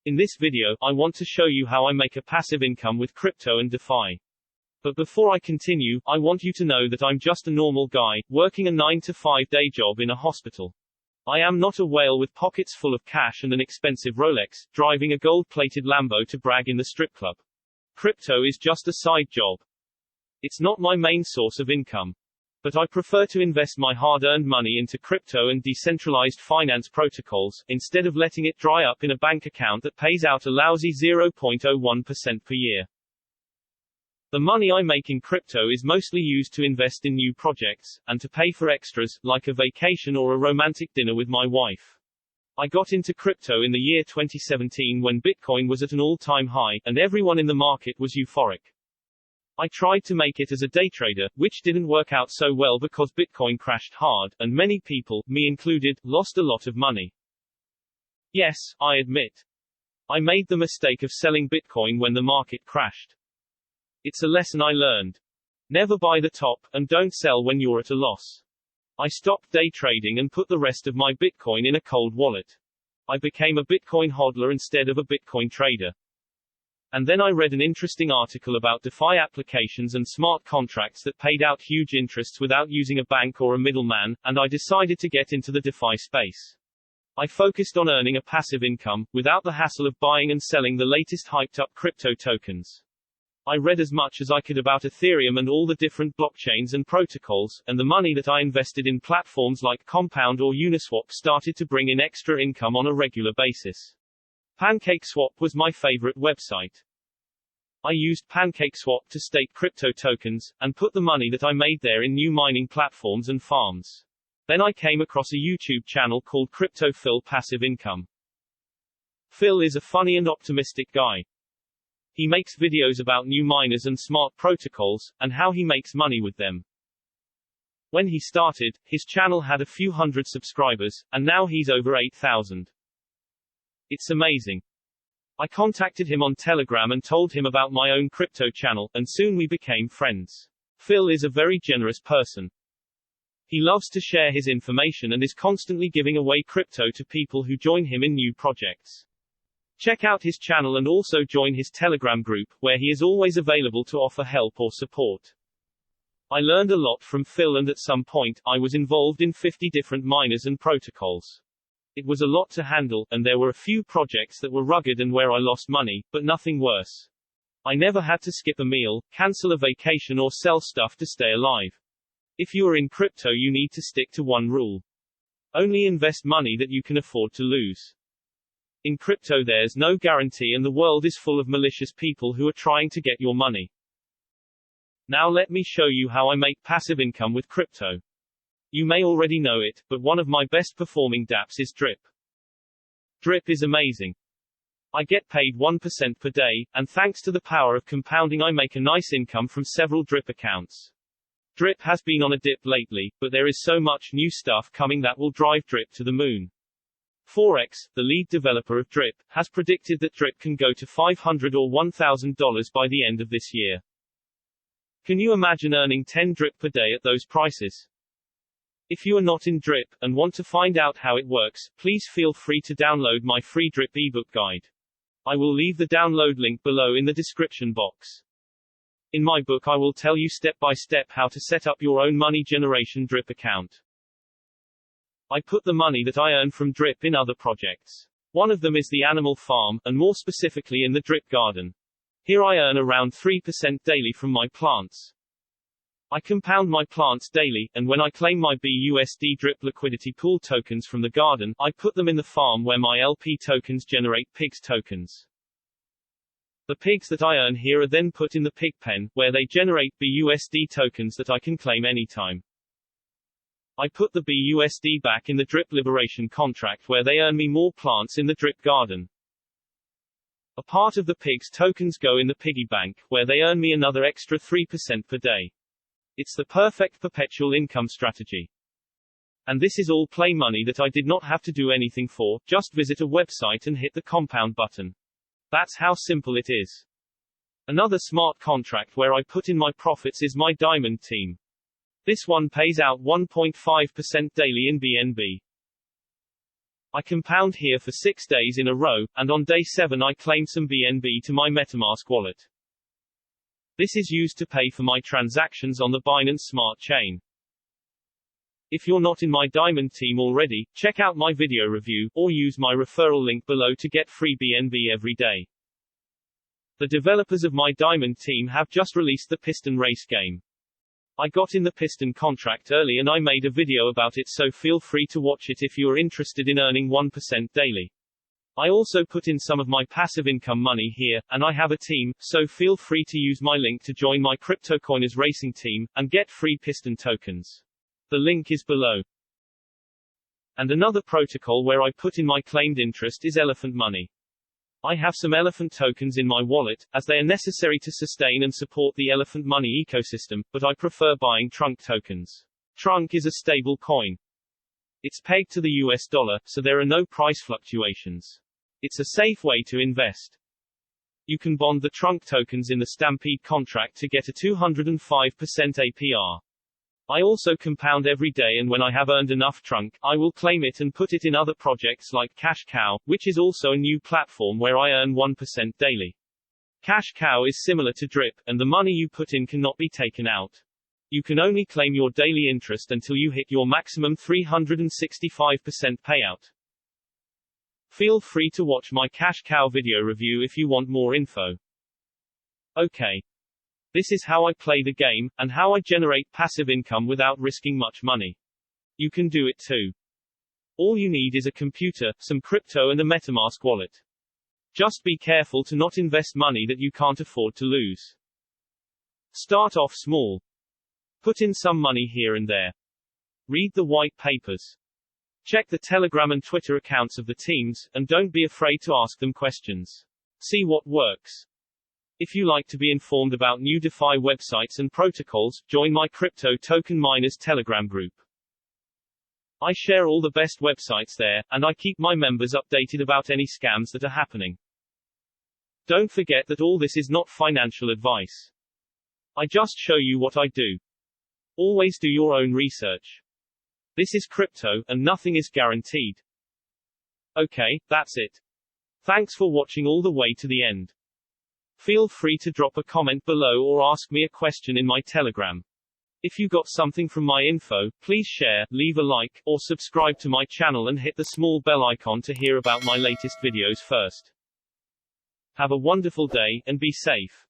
In this video, I want to show you how I make a passive income with crypto and DeFi. But before I continue, I want you to know that I'm just a normal guy, working a 9-to-5 day job in a hospital. I am not a whale with pockets full of cash and an expensive Rolex, driving a gold-plated Lambo to brag in the strip club. Crypto is just a side job. It's not my main source of income. But I prefer to invest my hard-earned money into crypto and decentralized finance protocols, instead of letting it dry up in a bank account that pays out a lousy 0.01% per year. The money I make in crypto is mostly used to invest in new projects, and to pay for extras, like a vacation or a romantic dinner with my wife. I got into crypto in the year 2017 when Bitcoin was at an all-time high, and everyone in the market was euphoric. I tried to make it as a day trader, which didn't work out so well because Bitcoin crashed hard, and many people, me included, lost a lot of money. Yes, I admit. I made the mistake of selling Bitcoin when the market crashed. It's a lesson I learned. Never buy the top, and don't sell when you're at a loss. I stopped day trading and put the rest of my Bitcoin in a cold wallet. I became a Bitcoin hodler instead of a Bitcoin trader. And then I read an interesting article about DeFi applications and smart contracts that paid out huge interests without using a bank or a middleman, and I decided to get into the DeFi space. I focused on earning a passive income, without the hassle of buying and selling the latest hyped-up crypto tokens. I read as much as I could about Ethereum and all the different blockchains and protocols, and the money that I invested in platforms like Compound or Uniswap started to bring in extra income on a regular basis. PancakeSwap was my favorite website. I used PancakeSwap to stake crypto tokens, and put the money that I made there in new mining platforms and farms. Then I came across a YouTube channel called Crypto Phil Passive Income. Phil is a funny and optimistic guy. He makes videos about new miners and smart protocols, and how he makes money with them. When he started, his channel had a few hundred subscribers, and now he's over 8,000. It's amazing. I contacted him on Telegram and told him about my own crypto channel, and soon we became friends. Phil is a very generous person. He loves to share his information and is constantly giving away crypto to people who join him in new projects. Check out his channel and also join his Telegram group, where he is always available to offer help or support. I learned a lot from Phil, and at some point, I was involved in 50 different miners and protocols. It was a lot to handle, and there were a few projects that were rugged and where I lost money, but nothing worse. I never had to skip a meal, cancel a vacation or sell stuff to stay alive. If you are in crypto, you need to stick to one rule. Only invest money that you can afford to lose. In crypto there's no guarantee, and the world is full of malicious people who are trying to get your money. Now let me show you how I make passive income with crypto. You may already know it, but one of my best performing dapps is Drip. Drip is amazing. I get paid 1% per day, and thanks to the power of compounding I make a nice income from several Drip accounts. Drip has been on a dip lately, but there is so much new stuff coming that will drive Drip to the moon. Forex, the lead developer of Drip, has predicted that Drip can go to $500 or $1,000 by the end of this year. Can you imagine earning 10 Drip per day at those prices? If you are not in Drip, and want to find out how it works, please feel free to download my free Drip ebook guide. I will leave the download link below in the description box. In my book I will tell you step by step how to set up your own money generation Drip account. I put the money that I earn from Drip in other projects. One of them is the animal farm, and more specifically in the Drip garden. Here I earn around 3% daily from my plants. I compound my plants daily, and when I claim my BUSD Drip liquidity pool tokens from the garden, I put them in the farm where my LP tokens generate pigs tokens. The pigs that I earn here are then put in the pig pen, where they generate BUSD tokens that I can claim anytime. I put the BUSD back in the Drip liberation contract where they earn me more plants in the Drip garden. A part of the pigs tokens go in the piggy bank, where they earn me another extra 3% per day. It's the perfect perpetual income strategy. And this is all play money that I did not have to do anything for, just visit a website and hit the compound button. That's how simple it is. Another smart contract where I put in my profits is my diamond team. This one pays out 1.5% daily in BNB. I compound here for 6 days in a row, and on day 7 I claimed some BNB to my Metamask wallet. This is used to pay for my transactions on the Binance Smart Chain. If you're not in my Diamond team already, check out my video review, or use my referral link below to get free BNB every day. The developers of my Diamond team have just released the Piston race game. I got in the Piston contract early and I made a video about it, so feel free to watch it if you are interested in earning 1% daily. I also put in some of my passive income money here, and I have a team, so feel free to use my link to join my CryptoCoiners racing team, and get free Piston tokens. The link is below. And another protocol where I put in my claimed interest is Elephant Money. I have some Elephant tokens in my wallet, as they are necessary to sustain and support the Elephant Money ecosystem, but I prefer buying Trunk tokens. Trunk is a stable coin. It's pegged to the US dollar, so there are no price fluctuations. It's a safe way to invest. You can bond the Trunk tokens in the Stampede contract to get a 205% APR. I also compound every day, and when I have earned enough Trunk, I will claim it and put it in other projects like Cash Cow, which is also a new platform where I earn 1% daily. Cash Cow is similar to Drip, and the money you put in cannot be taken out. You can only claim your daily interest until you hit your maximum 365% payout. Feel free to watch my Cash Cow video review if you want more info. Okay. This is how I play the game, and how I generate passive income without risking much money. You can do it too. All you need is a computer, some crypto and a Metamask wallet. Just be careful to not invest money that you can't afford to lose. Start off small. Put in some money here and there. Read the white papers. Check the Telegram and Twitter accounts of the teams, and don't be afraid to ask them questions. See what works. If you like to be informed about new DeFi websites and protocols, join my Crypto Token Miners Telegram group. I share all the best websites there, and I keep my members updated about any scams that are happening. Don't forget that all this is not financial advice. I just show you what I do. Always do your own research. This is crypto, and nothing is guaranteed. Okay, that's it. Thanks for watching all the way to the end. Feel free to drop a comment below or ask me a question in my Telegram. If you got something from my info, please share, leave a like, or subscribe to my channel and hit the small bell icon to hear about my latest videos first. Have a wonderful day, and be safe.